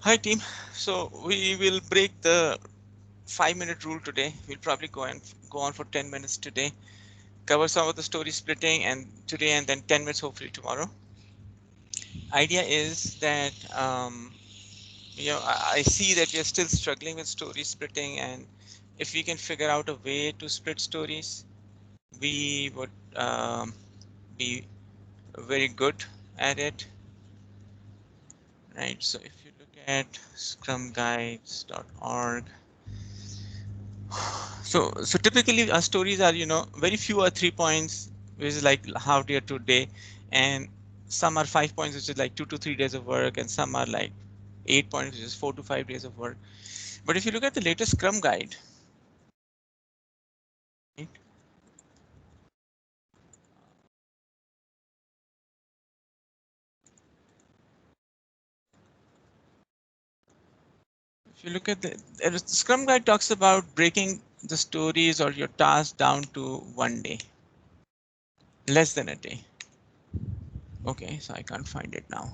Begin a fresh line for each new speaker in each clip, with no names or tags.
Hi team. So we will break the 5-minute rule today. We'll probably go on for 10 minutes today. Cover some of the story splitting and today and then 10 minutes hopefully tomorrow. Idea is that I see that we are still struggling with story splitting, and if we can figure out a way to split stories, we would be very good at it. Right. So if you look at scrumguides.org. So typically our stories are, very few are 3 points, which is like half day to day, and some are 5 points, which is like 2 to 3 days of work, and some are like 8 points, which is 4 to 5 days of work. But if you look at the latest Scrum guide, right, if you look at the Scrum guide talks about breaking the stories or your task down to 1 day, less than a day. Okay, so I can't find it now.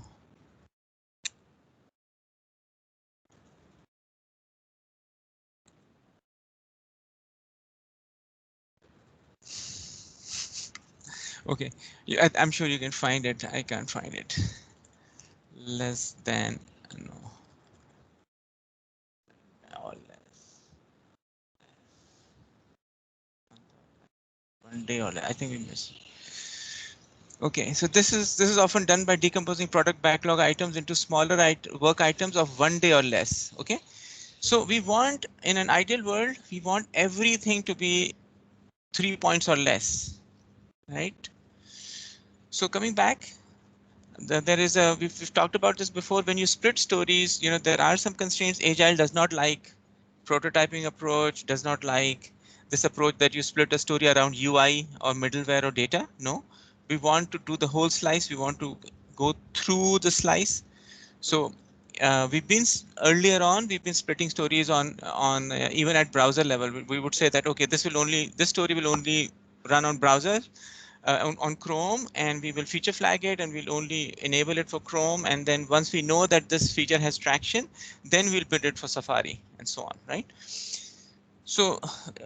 Okay, I'm sure you can find it. I can't find it. Less than, no, or less, 1 day or less. I think we missed. Okay, so this is often done by decomposing product backlog items into smaller work items of 1 day or less. Okay, so we want, in an ideal world, we want everything to be 3 points or less, right? So coming back, there is a we've talked about this before. When you split stories, there are some constraints. Agile does not like prototyping approach, does not like this approach that you split a story around UI or middleware or data. No, we want to do the whole slice. We want to go through the slice. So earlier on, we've been splitting stories on even at browser level. We would say that, okay, this story will only run on browser, on Chrome, and we will feature flag it, and we'll only enable it for Chrome. And then once we know that this feature has traction, then we'll build it for Safari and so on, right? So,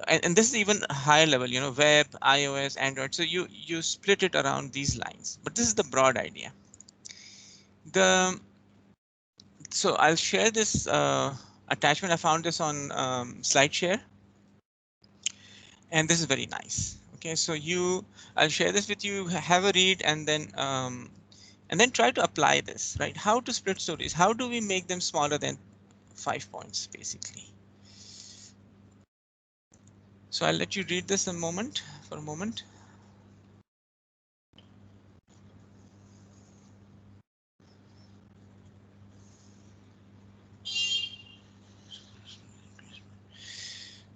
and this is even higher level, web, iOS, Android. So you split it around these lines, but this is the broad idea. So I'll share this attachment. I found this on SlideShare, and this is very nice. Okay, so I'll share this with you, have a read, and then try to apply this, right? How to split stories? How do we make them smaller than 5 points, basically? So I'll let you read this for a moment.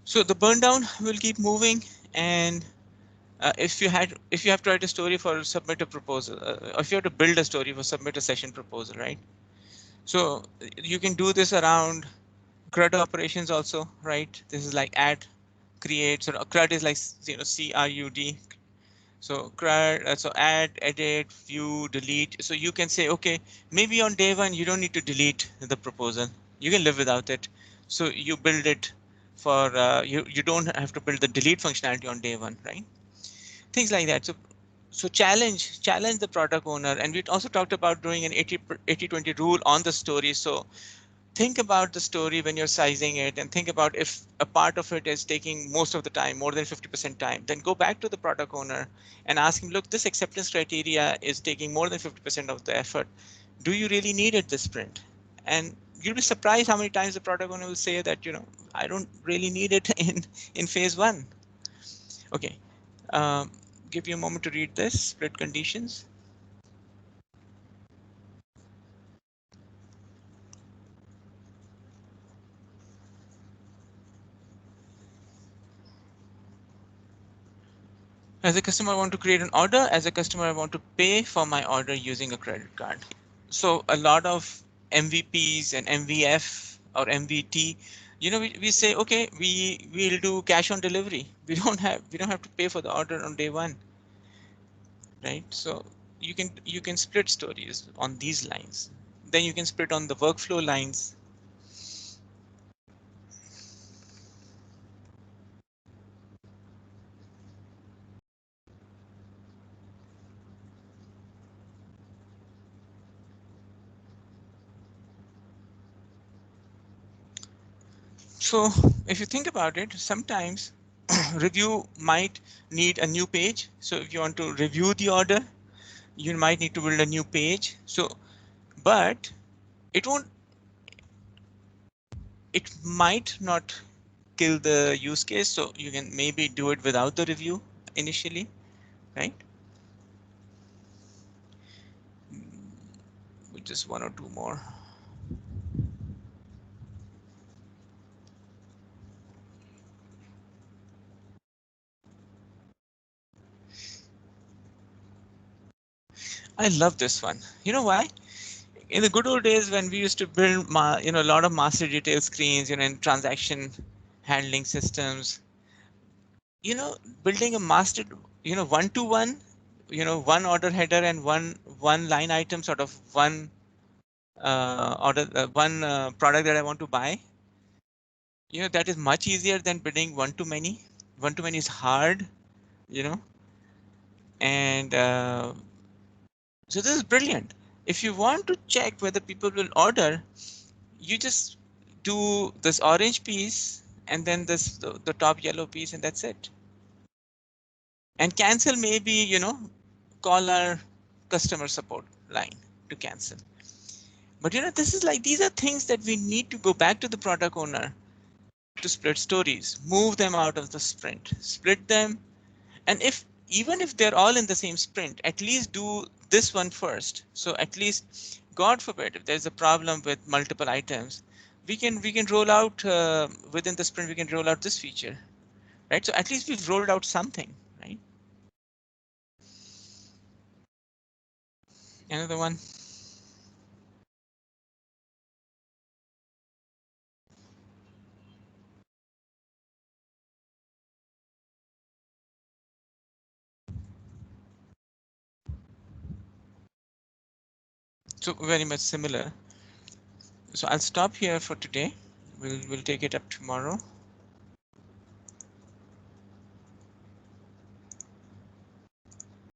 So the burn down will keep moving, and if you have to write a story for submit a proposal, or if you have to build a story for submit a session proposal, right? So you can do this around CRUD operations also, right? This is like add, create. So CRUD is like, CRUD. So CRUD, so add, edit, view, delete. So you can say, okay, maybe on day one you don't need to delete the proposal. You can live without it. So you build it for you don't have to build the delete functionality on day one, right? Things like that. So challenge the product owner. And we also talked about doing an 80-20 rule on the story. So think about the story when you're sizing it, and think about if a part of it is taking most of the time, more than 50% time, then go back to the product owner and ask him, look, this acceptance criteria is taking more than 50% of the effort. Do you really need it this sprint? And you'll be surprised how many times the product owner will say that, I don't really need it in phase one. Okay. Um, give you a moment to read this split conditions. As a customer, I want to create an order. As a customer, I want to pay for my order using a credit card. So a lot of MVPs and MVF or MVT, we say, okay, we'll do cash on delivery. We don't have to pay for the order on day one, right? So you can split stories on these lines. Then you can split on the workflow lines. So if you think about it, sometimes review might need a new page. So if you want to review the order, you might need to build a new page. So, but it won't, it might not kill the use case. So you can maybe do it without the review initially, right? With just one or two more. I love this one. You know why? In the good old days when we used to build, a lot of master detail screens, and transaction handling systems, building a master, one to one, one order header and one line item, sort of one order, one product that I want to buy. That is much easier than building one to many. One to many is hard, you know, and so this is brilliant. If you want to check whether people will order, you just do this orange piece and then the top yellow piece, and that's it. And cancel, maybe, call our customer support line to cancel. But this is like, these are things that we need to go back to the product owner to split stories, move them out of the sprint, split them. And if even if they're all in the same sprint, at least do this one first. So at least, God forbid, if there's a problem with multiple items, we can roll out within the sprint, we can roll out this feature, right? So at least we've rolled out something, right? Another one. So very much similar. So I'll stop here for today. We'll take it up tomorrow.